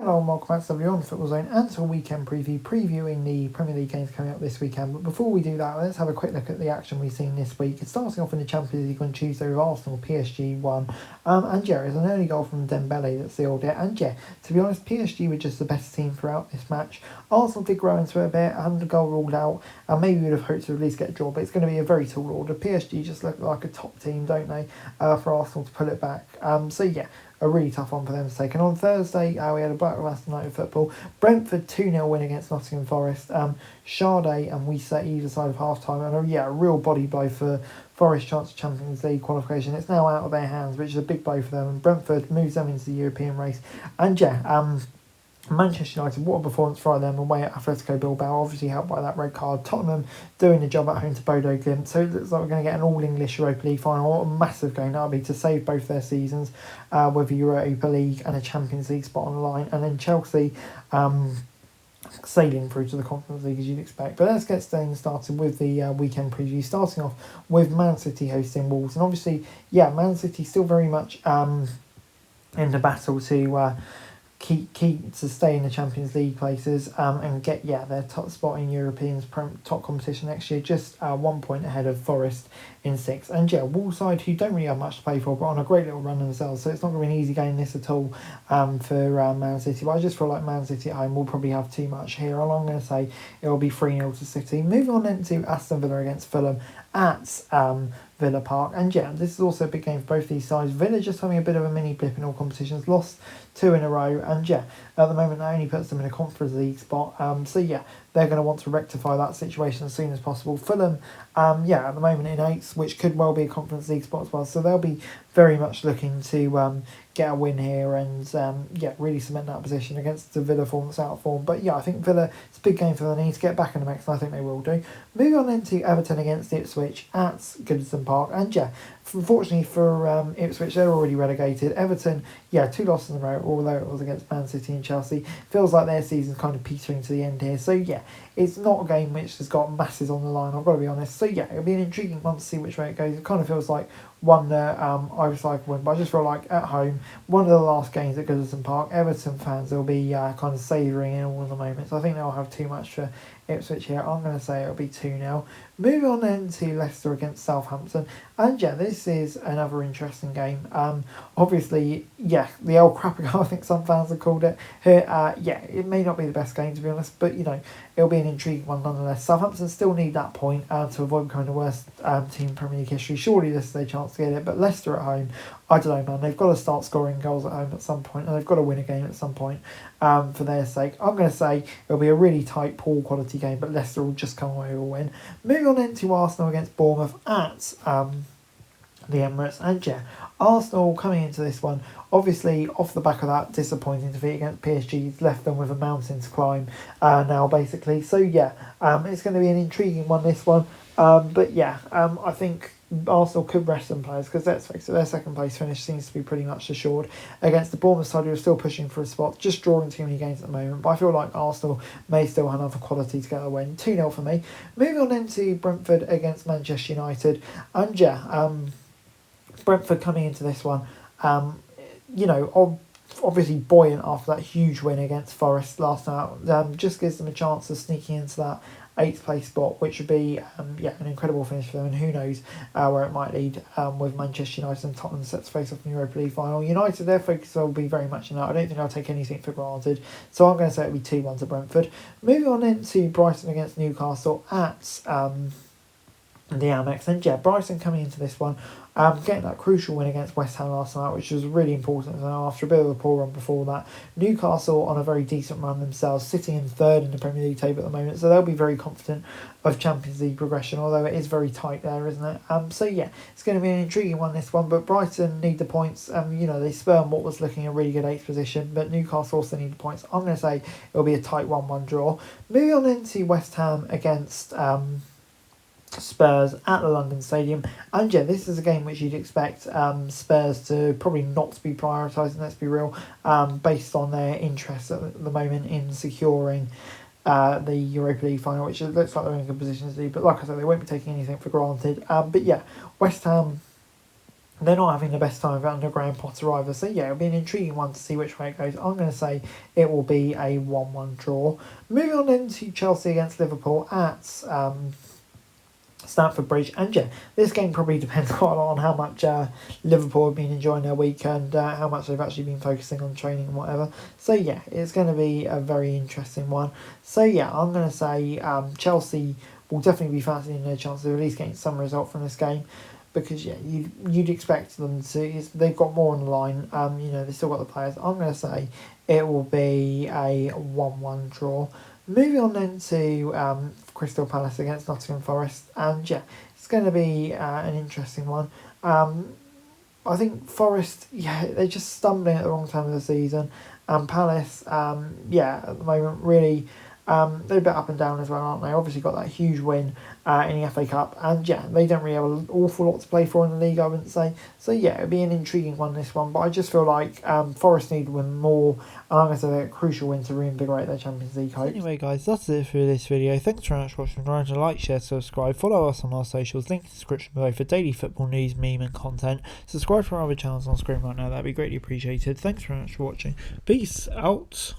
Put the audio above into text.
Hello and welcome back to the Beyond Football Zone and to a weekend previewing the Premier League games coming up this weekend. But before we do that, let's have a quick look at the action we've seen this week. It's starting off in the Champions League on Tuesday with Arsenal, PSG 1. And yeah, it's an early goal from Dembele that sealed it. And yeah, to be honest, PSG were just the best team throughout this match. Arsenal did grow into it a bit, had the goal ruled out, and maybe we'd have hoped to at least get a draw, but it's going to be a very tall order. PSG just look like a top team, don't they, for Arsenal to pull it back. So yeah, a really tough one for them to take. And on Thursday, we had a battle of Aston United football. Brentford 2-0 win against Nottingham Forest. Sade and Uecl either side of half time. And a real body blow for Forest chance of Champions League qualification. It's now out of their hands, which is a big blow for them. And Brentford moves them into the European race. And Manchester United, what a performance for them away at Atletico Bilbao, obviously helped by that red card. Tottenham doing the job at home to Bodo Glimt, so it looks like we're going to get an all-English Europa League final. What a massive game that'll be to save both their seasons with a Europa League and a Champions League spot on the line. And then Chelsea sailing through to the Conference League as you'd expect. But let's get started with the weekend preview, starting off with Man City hosting Wolves. And obviously, Man City still very much in the battle to keep to stay in the Champions League places and get their top spot in European top competition next year, just 1 point ahead of Forest in 6th. And Wolves side who don't really have much to play for, but on a great little run themselves, so it's not going to be an easy game this at all for Man City. But I just feel like Man City at home will probably have too much here. I'm going to say it will be 3-0 to City. Moving on then to Aston Villa against Fulham at Villa Park. And this is also a big game for both these sides. Villa just having a bit of a mini blip in all competitions, lost 2 in a row, and at the moment that only puts them in a Conference League spot. They're going to want to rectify that situation as soon as possible. Fulham, at the moment in 8th, which could well be a Conference League spot as well. So they'll be very much looking to get a win here and really cement that position against the Villa form that's out of form. But I think Villa, it's a big game for them. They need to get back in the mix, and I think they will do. Moving on then to Everton against Ipswich at Goodison Park. And unfortunately for Ipswich, they're already relegated. Everton, 2 losses in a row, although it was against Man City and Chelsea. Feels like their season's kind of petering to the end here. So it's not a game which has got masses on the line, I've got to be honest. So it'll be an intriguing one to see which way it goes. It kind of feels like one that Irish side win, but I just feel like at home, one of the last games at Goodison Park, Everton fans will be kind of savouring in all of the moments. I think they'll have too much for Ipswich here. I'm going to say it'll be 2-0. Moving on then to Leicester against Southampton. And this is another interesting game. Obviously, the old crappy, I think some fans have called it here. It may not be the best game to be honest, but it'll be an intriguing one nonetheless. Southampton still need that point to avoid becoming the worst team in Premier League history. Surely this is their chance to get it, but Leicester at home, I don't know, man. They've got to start scoring goals at home at some point, and they've got to win a game at some point for their sake. I'm going to say it'll be a really tight, poor quality game, but Leicester will just come away with a win. Moving on then to Arsenal against Bournemouth at the Emirates. And Arsenal coming into this one, obviously off the back of that disappointing defeat against PSG, it's left them with a mountain to climb now basically. So it's going to be an intriguing one, this one. I think Arsenal could rest some players because let's face it, their second place finish seems to be pretty much assured against the Bournemouth side who are still pushing for a spot, just drawing too many games at the moment. But I feel like Arsenal may still have enough quality to get a win. 2-0 for me. Moving on then to Brentford against Manchester United. And Brentford coming into this one, obviously buoyant after that huge win against Forest last night. Just gives them a chance of sneaking into that 8th place spot, which would be an incredible finish for them, and who knows where it might lead with Manchester United and Tottenham set to face off in the Europa League final. United, their focus will be very much in that. I don't think I'll take anything for granted, so I'm going to say it'll be 2-1 to Brentford. Moving on into Brighton against Newcastle at the Amex. And Brighton coming into this one, getting that crucial win against West Ham last night, which was really important for them after a bit of a poor run before that. Newcastle on a very decent run themselves, sitting in 3rd in the Premier League table at the moment, so they'll be very confident of Champions League progression, although it is very tight there, isn't it? It's going to be an intriguing one, this one, but Brighton need the points. They spurned what was looking a really good 8th position, but Newcastle also need the points. I'm going to say it'll be a tight 1-1 draw. Moving on into West Ham against Spurs at the London Stadium. And this is a game which you'd expect Spurs to probably not be prioritising, let's be real, based on their interest at the moment in securing the Europa League final, which it looks like they're in a good position to do. But like I said, they won't be taking anything for granted. West Ham they're not having the best time under Graham Potter either. So yeah, it'll be an intriguing one to see which way it goes. I'm going to say it will be a 1-1 draw. Moving on then to Chelsea against Liverpool at Stamford Bridge. And yeah, this game probably depends quite a lot on how much Liverpool have been enjoying their weekend, how much they've actually been focusing on training and whatever. So yeah, it's going to be a very interesting one. So yeah, I'm going to say Chelsea will definitely be fancying their chances of at least getting some result from this game. Because yeah, you'd expect them to. They've got more on the line. They've still got the players. I'm going to say it will be a 1-1 draw. Moving on then to Crystal Palace against Nottingham Forest, and yeah, it's going to be an interesting one. I think Forest, yeah, they're just stumbling at the wrong time of the season, and Palace, at the moment really. They're a bit up and down as well, aren't they? Obviously got that huge win in the FA Cup, and yeah, they don't really have an awful lot to play for in the league, I wouldn't say. So yeah, it'll be an intriguing one, this one, but I just feel like Forest need to win more, and I'm going to say a crucial win to reinvigorate their Champions League hopes. Anyway guys, that's it for this video. Thanks very much for watching. Remember to like, share, subscribe, follow us on our socials, link in the description below for daily football news, meme and content. Subscribe to our other channels on screen right now, that'd be greatly appreciated. Thanks very much for watching. Peace out.